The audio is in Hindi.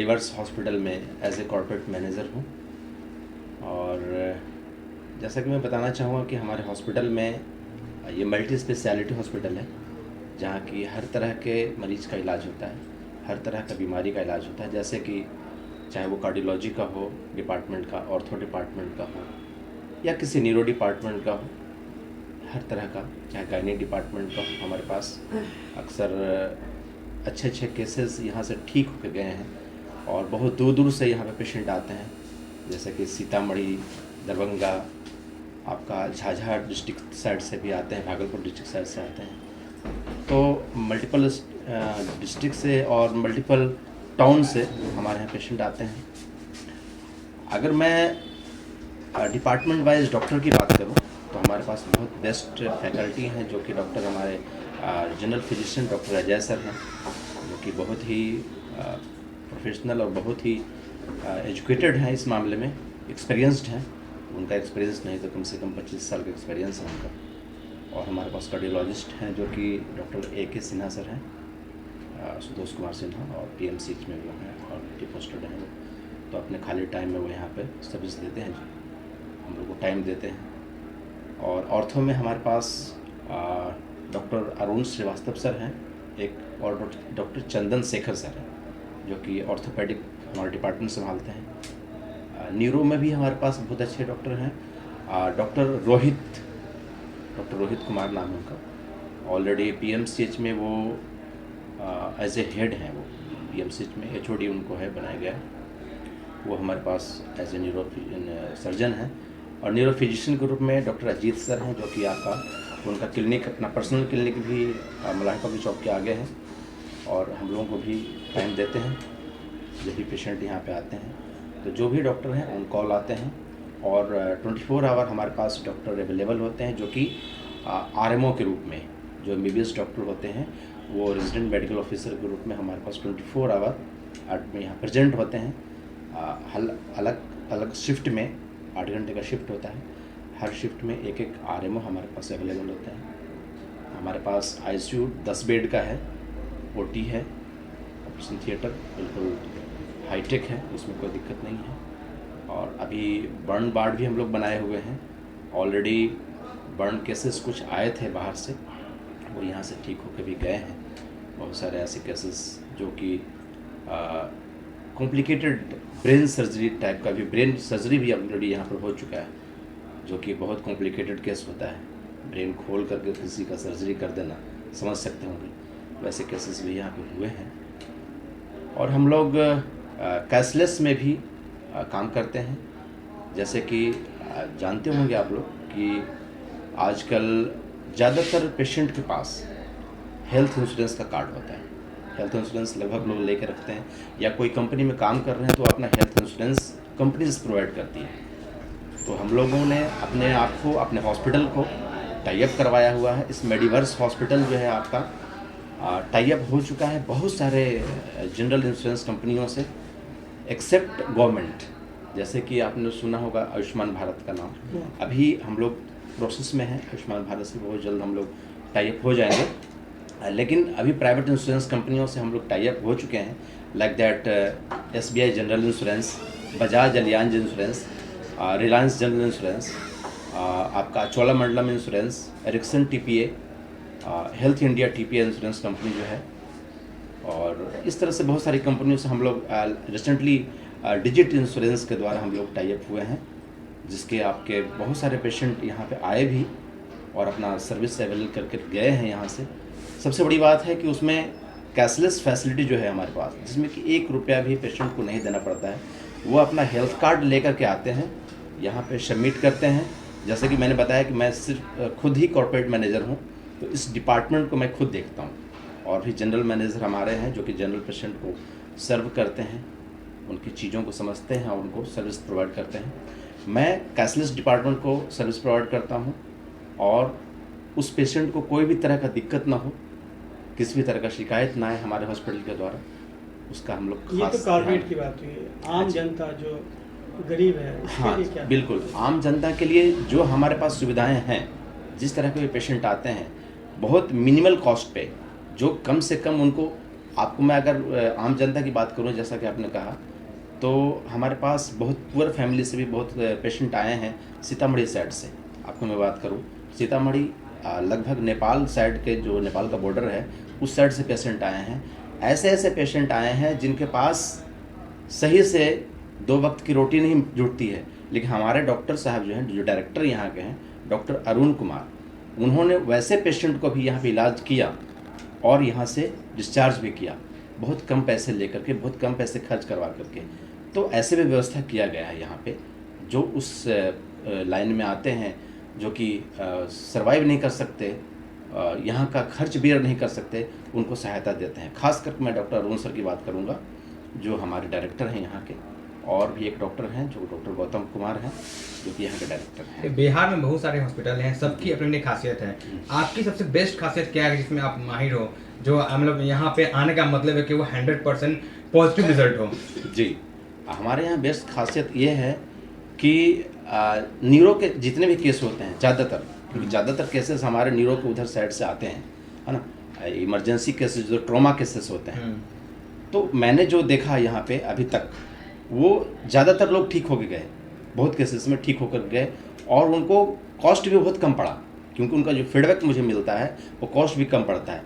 मल्टीवर्स हॉस्पिटल में एज ए कॉर्पोरेट मैनेजर हूँ। और जैसा कि मैं बताना चाहूँगा कि हमारे हॉस्पिटल में ये मल्टी स्पेशलिटी हॉस्पिटल है, जहाँ की हर तरह के मरीज का इलाज होता है, हर तरह का बीमारी का इलाज होता है। जैसे कि चाहे वो कार्डियोलॉजी का हो डिपार्टमेंट का, ऑर्थो डिपार्टमेंट का हो, या किसी न्यूरो डिपार्टमेंट का हो, हर तरह का, चाहे गायनी डिपार्टमेंट का हो। हमारे पास अक्सर अच्छे अच्छे केसेस यहाँ से ठीक होकर गए हैं और बहुत दूर दूर से यहाँ पे पेशेंट आते हैं, जैसे कि सीतामढ़ी, दरभंगा, आपका झाझा डिस्ट्रिक्ट साइड से भी आते हैं, भागलपुर डिस्ट्रिक्ट साइड से आते हैं। तो मल्टीपल डिस्ट्रिक्ट से और मल्टीपल टाउन से हमारे यहाँ पेशेंट आते हैं। अगर मैं डिपार्टमेंट वाइज डॉक्टर की बात करूँ तो हमारे पास बहुत बेस्ट फैकल्टी हैं, जो कि डॉक्टर हमारे general physician doctor Ajay sir हैं, जो कि बहुत ही प्रोफेशनल और बहुत ही एजुकेटेड हैं इस मामले में, एक्सपीरियंस्ड हैं। उनका एक्सपीरियंस नहीं तो कम से कम 25 साल का एक्सपीरियंस है उनका। और हमारे पास कार्डियोलॉजिस्ट हैं, जो कि डॉक्टर ए.के. सिन्हा सर हैं, सुतोष कुमार सिन्हा, और PMCH में वो हैं और पोस्टेड हैं वो। तो अपने खाली टाइम में वो यहाँ पे सर्विस देते हैं जी, हम लोग को टाइम देते हैं। और ऑर्थो में हमारे पास डॉक्टर अरुण श्रीवास्तव सर हैं एक, और डॉक्टर चंदन शेखर सर हैं, जो कि ऑर्थोपेडिक हमारे डिपार्टमेंट संभालते हैं। न्यूरो में भी हमारे पास बहुत अच्छे डॉक्टर हैं, डॉक्टर रोहित कुमार नाम है उनका। ऑलरेडी PMCH में वो एज ए हेड हैं, वो PMCH में HOD उनको है बनाया गया। वो हमारे पास एज ए न्यूरो सर्जन हैं। और न्यूरो फिजिशियन के रूप में डॉक्टर अजीत सर हैं, जो कि आपका उनका क्लिनिक, अपना पर्सनल क्लिनिक भी मलाहिका चौक के आगे है। और हम लोगों को भी टाइम देते हैं जब भी पेशेंट यहाँ पे आते हैं, तो जो भी डॉक्टर हैं उन कॉल आते हैं। और 24 आवर हमारे पास डॉक्टर अवेलेबल होते हैं, जो कि RMO के रूप में, जो MBBS डॉक्टर होते हैं वो रेजिडेंट मेडिकल ऑफिसर के रूप में हमारे पास 24 आवर में यहाँ प्रेजेंट होते हैं। अलग अलग शिफ्ट में 8 घंटे का शिफ्ट होता है, हर शिफ्ट में एक एक RMO हमारे पास अवेलेबल होते हैं। हमारे पास ICU 10 बेड का है, OT है, ऑपरेशन थिएटर बिल्कुल हाईटेक है, उसमें कोई दिक्कत नहीं है। और अभी बर्न वार्ड भी हम लोग बनाए हुए हैं। ऑलरेडी बर्न केसेस कुछ आए थे बाहर से, वो यहाँ से ठीक होकर भी गए हैं। बहुत सारे ऐसे केसेस जो कि कॉम्प्लिकेटेड ब्रेन सर्जरी टाइप का भी, ब्रेन सर्जरी भी ऑलरेडी यहाँ पर हो चुका है, जो कि बहुत कॉम्प्लिकेटेड केस होता है, ब्रेन खोल करके किसी का सर्जरी कर देना, समझ सकते होंगे, वैसे केसेस भी यहाँ पे हुए हैं। और हम लोग कैशलेस में भी काम करते हैं। जैसे कि जानते होंगे आप लोग कि आजकल ज़्यादातर पेशेंट के पास हेल्थ इंश्योरेंस का कार्ड होता है। हेल्थ इंश्योरेंस लगभग लोग लेके रखते हैं, या कोई कंपनी में काम कर रहे हैं तो अपना हेल्थ इंश्योरेंस कंपनी से प्रोवाइड करती है। तो हम लोगों ने अपने आप को, अपने हॉस्पिटल को टाई अप करवाया हुआ है। इस मेडिवर्स हॉस्पिटल जो है आपका टाई अप हो चुका है बहुत सारे जनरल इंश्योरेंस कंपनियों से, एक्सेप्ट गवर्नमेंट। जैसे कि आपने सुना होगा आयुष्मान भारत का नाम, अभी हम लोग प्रोसेस में है आयुष्मान भारत से, बहुत जल्द हम लोग टाई अप हो जाएंगे। लेकिन अभी प्राइवेट इंश्योरेंस कंपनियों से हम लोग टाई अप हो चुके हैं, like that SBI general insurance, Bajaj Allianz insurance, Reliance general insurance, आपका Cholamandalam insurance, Ericsson TPA, health India TPA insurance company जो है। और इस तरह से बहुत सारी कंपनियों से हम लोग रिसेंटली डिजिट इंश्योरेंस के द्वारा हम लोग टाई अप हुए हैं, जिसके आपके बहुत सारे पेशेंट यहाँ पे आए भी और अपना सर्विस अवेल करके गए हैं यहाँ से। सबसे बड़ी बात है कि उसमें कैशलेस फैसिलिटी जो है हमारे पास, जिसमें कि 1 रुपया भी पेशेंट को नहीं देना पड़ता है। वो अपना हेल्थ कार्ड लेकर के आते हैं, यहाँ पे सबमिट करते हैं। जैसे कि मैंने बताया कि मैं सिर्फ खुद ही कॉर्पोरेट मैनेजर हूँ, तो इस डिपार्टमेंट को मैं खुद देखता हूँ। और भी जनरल मैनेजर हमारे हैं, जो कि जनरल पेशेंट को सर्व करते हैं, उनकी चीज़ों को समझते हैं और उनको सर्विस प्रोवाइड करते हैं। मैं कैशलेस डिपार्टमेंट को सर्विस प्रोवाइड करता हूँ, और उस पेशेंट को कोई भी तरह का दिक्कत ना हो, किसी भी तरह का शिकायत ना आए हमारे हॉस्पिटल के द्वारा, उसका हम लोग ये तो कॉर्पोरेट की बात हुई है। आम जनता जो गरीब है उसके लिए क्या? बिल्कुल, आम जनता के लिए जो हमारे पास सुविधाएं हैं, जिस तरह के पेशेंट आते हैं बहुत मिनिमल कॉस्ट पे, जो कम से कम उनको आपको मैं अगर आम जनता की बात करूं, जैसा कि आपने कहा, तो हमारे पास बहुत पुअर फैमिली से भी बहुत पेशेंट आए हैं सीतामढ़ी साइड से। आपको मैं बात करूं, सीतामढ़ी लगभग नेपाल साइड के, जो नेपाल का बॉर्डर है उस साइड से पेशेंट आए हैं। ऐसे ऐसे पेशेंट आए हैं जिनके पास सही से 2 वक्त की रोटी नहीं जुटती है, लेकिन हमारे डॉक्टर साहब जो हैं, जो डायरेक्टर यहाँ के हैं, डॉक्टर अरुण कुमार, उन्होंने वैसे पेशेंट को भी यहाँ पे इलाज किया और यहाँ से डिस्चार्ज भी किया, बहुत कम पैसे लेकर के, बहुत कम पैसे खर्च करवा करके। तो ऐसे भी व्यवस्था किया गया है यहाँ पे। जो उस लाइन में आते हैं, जो कि सर्वाइव नहीं कर सकते, यहाँ का खर्च बेयर नहीं कर सकते, उनको सहायता देते हैं। खास करके मैं डॉक्टर अरुण सर की बात करूँगा, जो हमारे डायरेक्टर हैं यहाँ के, और भी एक डॉक्टर हैं जो डॉक्टर गौतम कुमार हैं, जो कि यहाँ के डायरेक्टर हैं। बिहार में बहुत सारे हॉस्पिटल हैं, सबकी अपनी अपनी खासियत है। आपकी सबसे बेस्ट खासियत क्या है जिसमें आप माहिर हो, जो मतलब यहाँ पे आने का मतलब है कि वो 100% पॉजिटिव रिजल्ट हो? जी, हमारे यहाँ बेस्ट खासियत ये है कि न्यूरो के जितने भी केस होते हैं ज़्यादातर, क्योंकि ज़्यादातर केसेस हमारे न्यूरो के उधर साइड से आते हैं, है ना, इमरजेंसी केसेस, जो ट्रॉमा केसेस होते हैं। तो मैंने जो देखा यहाँ पे अभी तक, वो ज़्यादातर लोग ठीक होके गए, बहुत केसेस में ठीक होकर गए, और उनको कॉस्ट भी बहुत कम पड़ा, क्योंकि उनका जो फीडबैक मुझे मिलता है वो कॉस्ट भी कम पड़ता है।